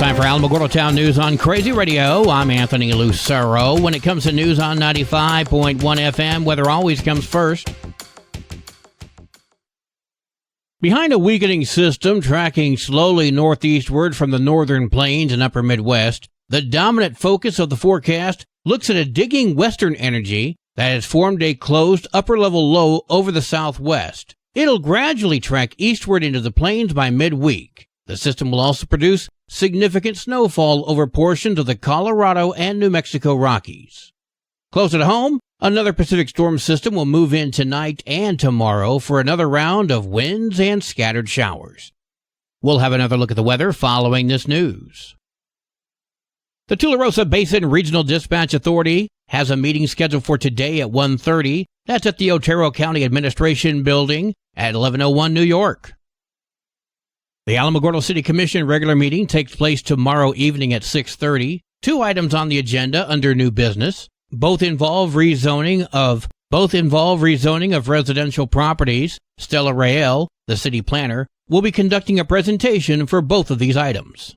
Time for Alamogordo Town News on Crazy Radio. I'm Anthony Lucero. When it comes to news on 95.1 FM, weather always comes first. Behind a weakening system tracking slowly northeastward from the northern plains and upper Midwest, the dominant focus of the forecast looks at a digging western energy that has formed a closed upper-level low over the southwest. It'll gradually track eastward into the plains by midweek. The system will also produce significant snowfall over portions of the Colorado and New Mexico Rockies. Close at home, another Pacific storm system will move in tonight and tomorrow for another round of winds and scattered showers. We'll have another look at the weather following this news. The Tularosa Basin Regional Dispatch Authority has a meeting scheduled for today at 1:30. That's at the Otero County Administration Building at 1101 New York. The Alamogordo City Commission regular meeting takes place tomorrow evening at 6:30. Two items on the agenda under new business. Both involve rezoning of residential properties. Stella Rael, the city planner, will be conducting a presentation for both of these items.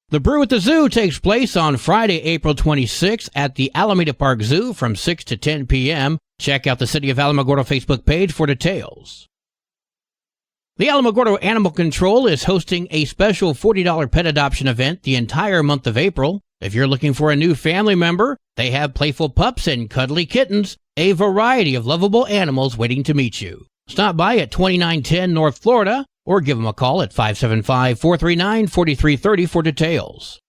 The Brew at the Zoo takes place on Friday, April 26th at the Alameda Park Zoo from 6 to 10 p.m. Check out the City of Alamogordo Facebook page for details. The Alamogordo Animal Control is hosting a special $40 pet adoption event the entire month of April. If you're looking for a new family member, they have playful pups and cuddly kittens, a variety of lovable animals waiting to meet you. Stop by at 2910 North Florida or give them a call at 575-439-4330 for details.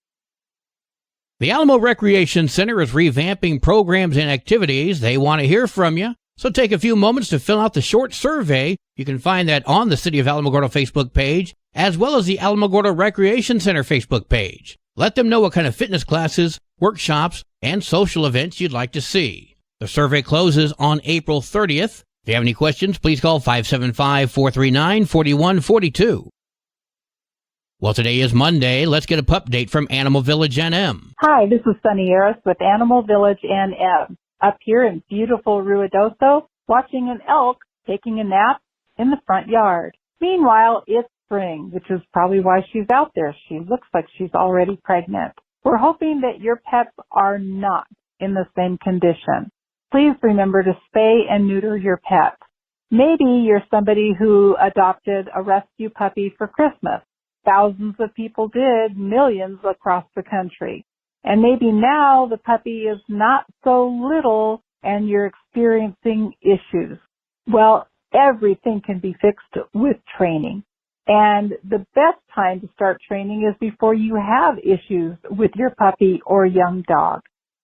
The Alamo Recreation Center is revamping programs and activities. They want to hear from you. So take a few moments to fill out the short survey. You can find that on the City of Alamogordo Facebook page, as well as the Alamogordo Recreation Center Facebook page. Let them know what kind of fitness classes, workshops, and social events you'd like to see. The survey closes on April 30th. If you have any questions, please call 575-439-4142. Well, today is Monday. Let's get a pup date from Animal Village NM. Hi, this is Sunny Harris with Animal Village NM. Up here in beautiful Ruidoso, watching an elk taking a nap in the front yard. Meanwhile, it's spring, which is probably why she's out there. She looks like she's already pregnant. We're hoping that your pets are not in the same condition. Please remember to spay and neuter your pets. Maybe you're somebody who adopted a rescue puppy for Christmas. Thousands of people did, millions across the country. And maybe now the puppy is not so little and you're experiencing issues. Well, everything can be fixed with training. And the best time to start training is before you have issues with your puppy or young dog.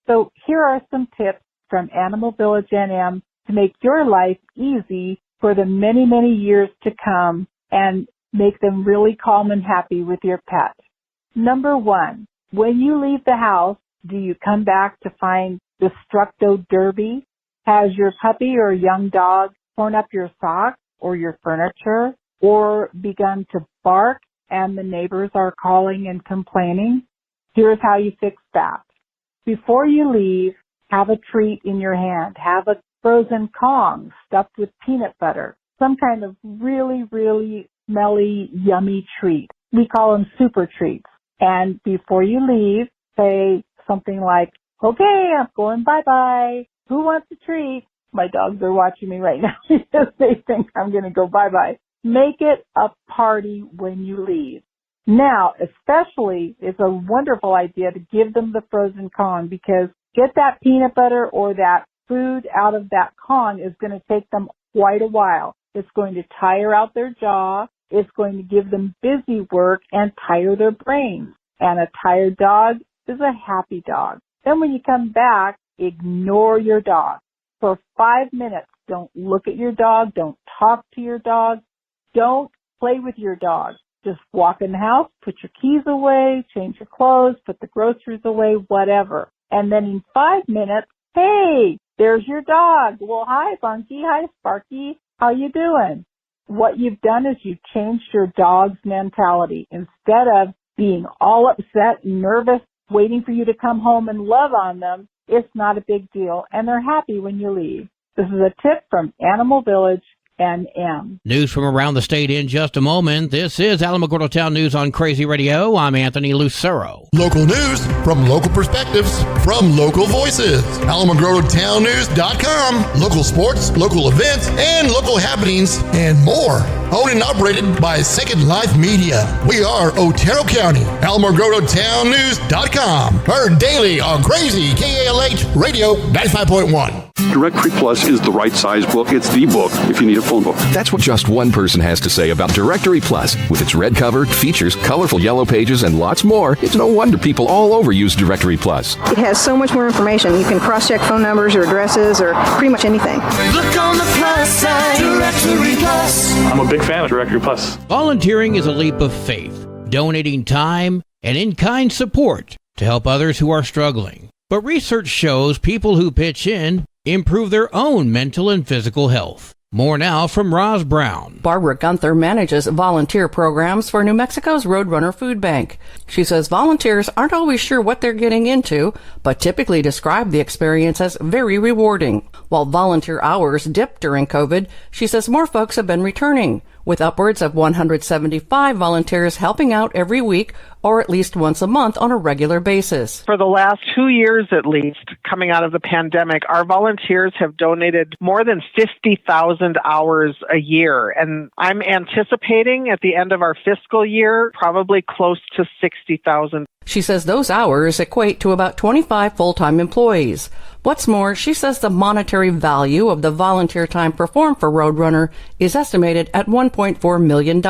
So here are some tips from Animal Village NM to make your life easy for the many, many years to come and make them really calm and happy with your pet. Number one, when you leave the house, do you come back to find Destructo Derby? Has your puppy or young dog torn up your socks or your furniture or begun to bark and the neighbors are calling and complaining? Here's how you fix that. Before you leave, have a treat in your hand. Have a frozen Kong stuffed with peanut butter. Some kind of really, really smelly, yummy treat. We call them super treats. And before you leave, say something like, okay, I'm going bye-bye. Who wants a treat? My dogs are watching me right now because they think I'm going to go bye-bye. Make it a party when you leave. Now, especially, it's a wonderful idea to give them the frozen Kong because get that peanut butter or that food out of that Kong is going to take them quite a while. It's going to tire out their jaw. It's going to give them busy work and tire their brains. And a tired dog is a happy dog. Then when you come back, ignore your dog. For 5 minutes, don't look at your dog. Don't talk to your dog. Don't play with your dog. Just walk in the house, put your keys away, change your clothes, put the groceries away, whatever. And then in 5 minutes, hey, there's your dog. Well, hi, Bunky. Hi, Sparky. How you doing? What you've done is you've changed your dog's mentality. Instead of being all upset, nervous, waiting for you to come home and love on them, it's not a big deal, and they're happy when you leave. This is a tip from Animal Village News from around the state in just a moment. This is Alamogordo Town News on Crazy Radio. I'm Anthony Lucero. Local news from local perspectives from local voices. AlamogordoTownNews.com. Local sports, local events, and local happenings, and more. Owned and operated by Second Life Media. We are Otero County. AlamogordoTownNews.com. Heard daily on Crazy KALH Radio 95.1. Directory Plus is the right size book. It's the book if you need a phone book. That's what just one person has to say about Directory Plus. With its red cover, features, colorful yellow pages, and lots more, it's no wonder people all over use Directory Plus. It has so much more information. You can cross-check phone numbers or addresses or pretty much anything. Look on the plus side, Directory Plus. I'm a big fan of Directory Plus. Volunteering is a leap of faith, donating time and in-kind support to help others who are struggling. But research shows people who pitch in improve their own mental and physical health. More now from Roz Brown. Barbara Gunther manages volunteer programs for New Mexico's Roadrunner Food Bank. She says volunteers aren't always sure what they're getting into, but typically describe the experience as very rewarding. While volunteer hours dipped during COVID, she says more folks have been returning, with upwards of 175 volunteers helping out every week or at least once a month on a regular basis. For the last 2 years at least, coming out of the pandemic, our volunteers have donated more than 50,000 hours a year. And I'm anticipating at the end of our fiscal year, probably close to 60,000. She says those hours equate to about 25 full-time employees. What's more, she says the monetary value of the volunteer time performed for Roadrunner is estimated at $1.4 million.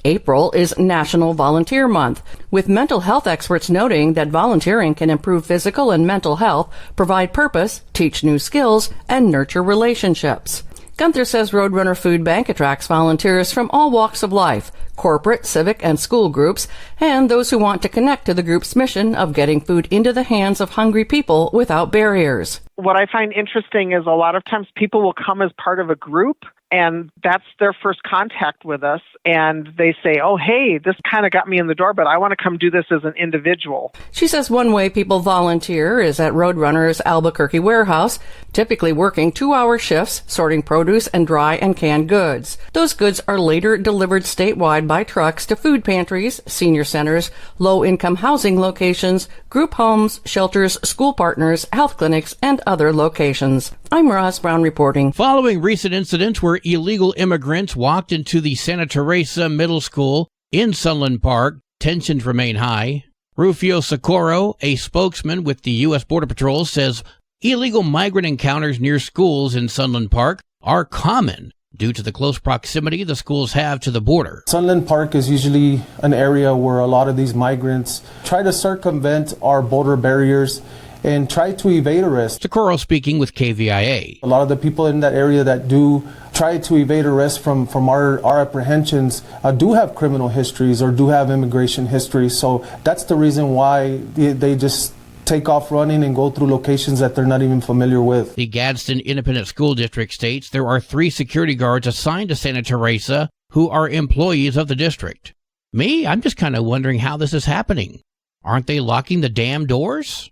April is National Volunteer Month, with mental health experts noting that volunteering can improve physical and mental health, provide purpose, teach new skills, and nurture relationships. Gunther says Roadrunner Food Bank attracts volunteers from all walks of life, corporate, civic, and school groups, and those who want to connect to the group's mission of getting food into the hands of hungry people without barriers. What I find interesting is a lot of times people will come as part of a group, and that's their first contact with us, and they say, oh, hey, this kind of got me in the door, but I want to come do this as an individual. She says one way people volunteer is at Roadrunner's Albuquerque warehouse, typically working 2-hour shifts, sorting produce and dry and canned goods. Those goods are later delivered statewide by trucks to food pantries, senior centers, low-income housing locations, group homes, shelters, school partners, health clinics, and other locations. I'm Roz Brown reporting. Following recent incidents where illegal immigrants walked into the Santa Teresa Middle School in Sunland Park, tensions remain high. Rufio Socorro, a spokesman with the U.S. Border Patrol, says illegal migrant encounters near schools in Sunland Park are common due to the close proximity the schools have to the border. Sunland Park is usually an area where a lot of these migrants try to circumvent our border barriers and try to evade arrest. Socorro speaking with KVIA. A lot of the people in that area that do try to evade arrest from our apprehensions do have criminal histories or do have immigration histories. So that's the reason why they just take off running and go through locations that they're not even familiar with. The Gadsden Independent School District states there are 3 security guards assigned to Santa Teresa who are employees of the district. I'm just kind of wondering how this is happening. Aren't they locking the damn doors?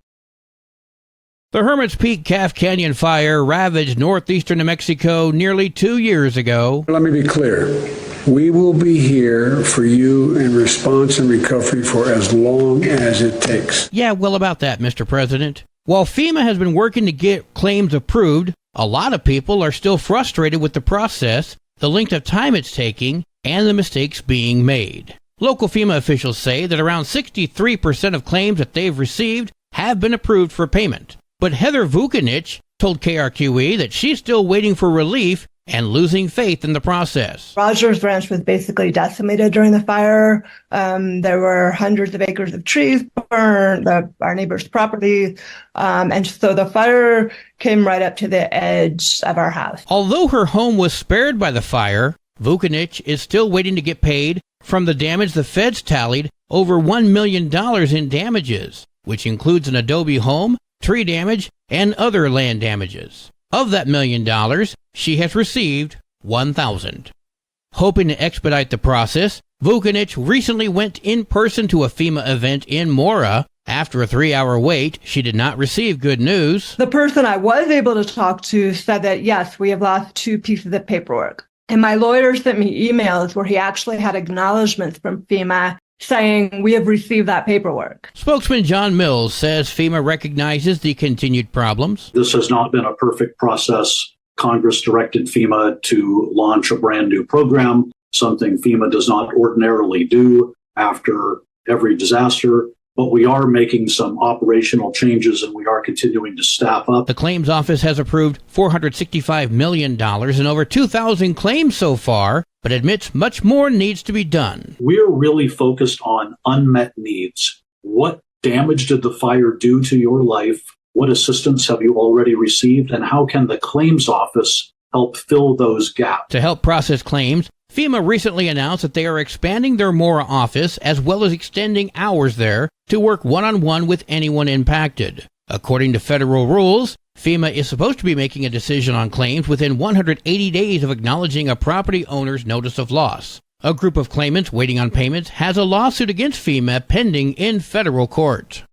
The Hermit's Peak Calf Canyon fire ravaged northeastern New Mexico nearly 2 years ago. Let me be clear. We will be here for you in response and recovery for as long as it takes. Yeah, well, about that, Mr. President. While FEMA has been working to get claims approved, a lot of people are still frustrated with the process, the length of time it's taking, and the mistakes being made. Local FEMA officials say that around 63% of claims that they've received have been approved for payment. But Heather Vukanich told KRQE that she's still waiting for relief and losing faith in the process. Rogers Ranch was basically decimated during the fire. There were hundreds of acres of trees burned, our neighbor's property, and so the fire came right up to the edge of our house. Although her home was spared by the fire, Vukanich is still waiting to get paid from the damage the feds tallied over $1 million in damages, which includes an adobe home, tree damage, and other land damages. Of that $1 million, she has received $1,000. Hoping to expedite the process, Vukanich recently went in person to a FEMA event in Mora After a 3-hour wait, she did not receive good news. The person I was able to talk to said that, yes, we have lost 2 pieces of paperwork. And my lawyer sent me emails where he actually had acknowledgments from FEMA saying we have received that paperwork. Spokesman John Mills says FEMA recognizes the continued problems. This has not been a perfect process. Congress directed FEMA to launch a brand new program, something FEMA does not ordinarily do after every disaster. But we are making some operational changes and we are continuing to staff up. The claims office has approved $465 million and over 2,000 claims so far, but admits much more needs to be done. We're really focused on unmet needs. What damage did the fire do to your life? What assistance have you already received? And how can the claims office help fill those gaps? To help process claims, FEMA recently announced that they are expanding their Mora office as well as extending hours there to work one-on-one with anyone impacted. According to federal rules, FEMA is supposed to be making a decision on claims within 180 days of acknowledging a property owner's notice of loss. A group of claimants waiting on payments has a lawsuit against FEMA pending in federal court.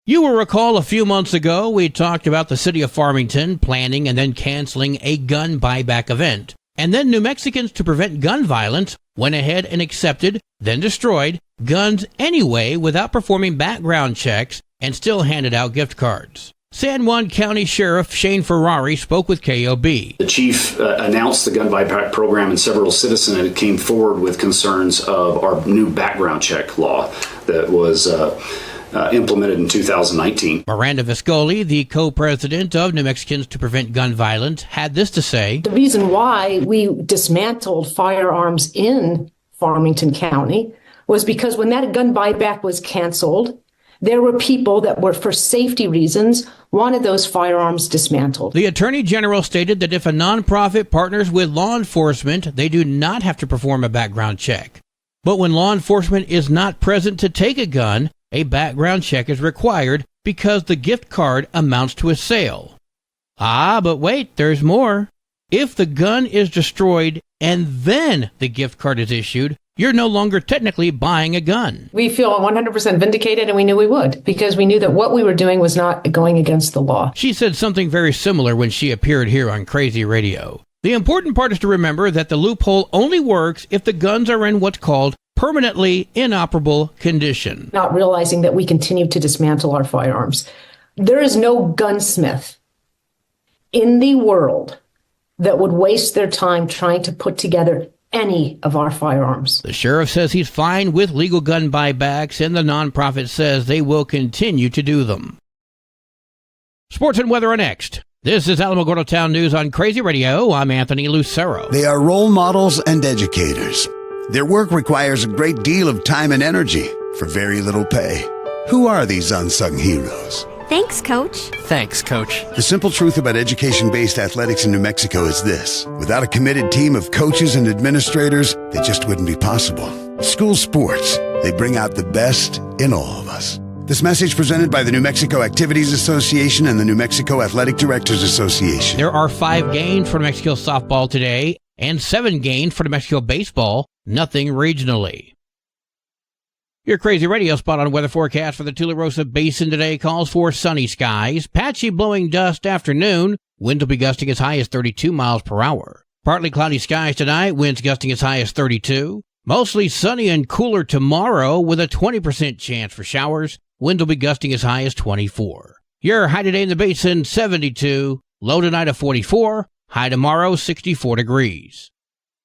You will recall a few months ago we talked about the city of Farmington planning and then canceling a gun buyback event. And then New Mexicans to prevent gun violence went ahead and accepted, then destroyed, guns anyway without performing background checks and still handed out gift cards. San Juan County Sheriff Shane Ferrari spoke with KOB. The chief announced the gun buyback program and several citizens came forward with concerns of our new background check law that was implemented in 2019. Miranda Viscoli, the co-president of New Mexicans to Prevent Gun Violence, had this to say. The reason why we dismantled firearms in Farmington County was because when that gun buyback was canceled, there were people that were, for safety reasons, wanted those firearms dismantled. The Attorney General stated that if a nonprofit partners with law enforcement, they do not have to perform a background check. But when law enforcement is not present to take a gun, a background check is required because the gift card amounts to a sale. But wait, there's more. If the gun is destroyed and then the gift card is issued, you're no longer technically buying a gun. We feel 100% vindicated, and we knew we would, because we knew that what we were doing was not going against the law. She said something very similar when she appeared here on Crazy Radio. The important part is to remember that the loophole only works if the guns are in what's called permanently inoperable condition. Not realizing that we continue to dismantle our firearms. There is no gunsmith in the world that would waste their time trying to put together any of our firearms. The sheriff says he's fine with legal gun buybacks, and the nonprofit says they will continue to do them. Sports and weather are next. This is Alamogordo Town News on Crazy Radio. I'm Anthony Lucero. They are role models and educators. Their work requires a great deal of time and energy for very little pay. Who are these unsung heroes? Thanks, Coach. Thanks, Coach. The simple truth about education-based athletics in New Mexico is this. Without a committed team of coaches and administrators, they just wouldn't be possible. School sports, they bring out the best in all of us. This message presented by the New Mexico Activities Association and the New Mexico Athletic Directors Association. There are 5 games for New Mexico softball today and 7 games for New Mexico baseball, nothing regionally. Your Crazy Radio spot on weather forecast for the Tularosa Basin today calls for sunny skies, patchy blowing dust afternoon, wind will be gusting as high as 32 miles per hour. Partly cloudy skies tonight, winds gusting as high as 32. Mostly sunny and cooler tomorrow with a 20% chance for showers, wind will be gusting as high as 24. Your high today in the basin, 72, low tonight of 44, high tomorrow, 64 degrees.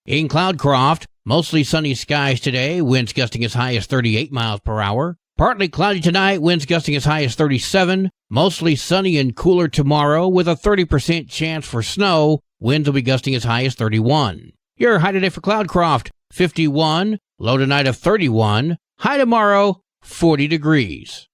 In Cloudcroft, mostly sunny skies today, winds gusting as high as 38 miles per hour. Partly cloudy tonight, winds gusting as high as 37. Mostly sunny and cooler tomorrow with a 30% chance for snow. Winds will be gusting as high as 31. Your high today for Cloudcroft, 51. Low tonight of 31. High tomorrow, 40 degrees.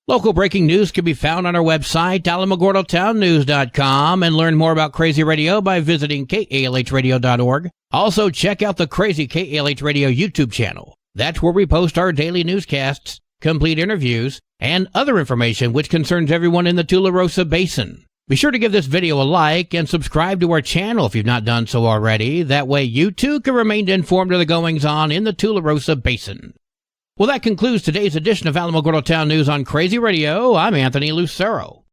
Local breaking news can be found on our website, alamogordotownnews.com, and learn more about Crazy Radio by visiting kalhradio.org. Also, check out the Crazy KALH Radio YouTube channel. That's where we post our daily newscasts, complete interviews, and other information which concerns everyone in the Tularosa Basin. Be sure to give this video a like and subscribe to our channel if you've not done so already. That way you too can remain informed of the goings-on in the Tularosa Basin. Well, that concludes today's edition of Alamogordo Town News on Crazy Radio. I'm Anthony Lucero.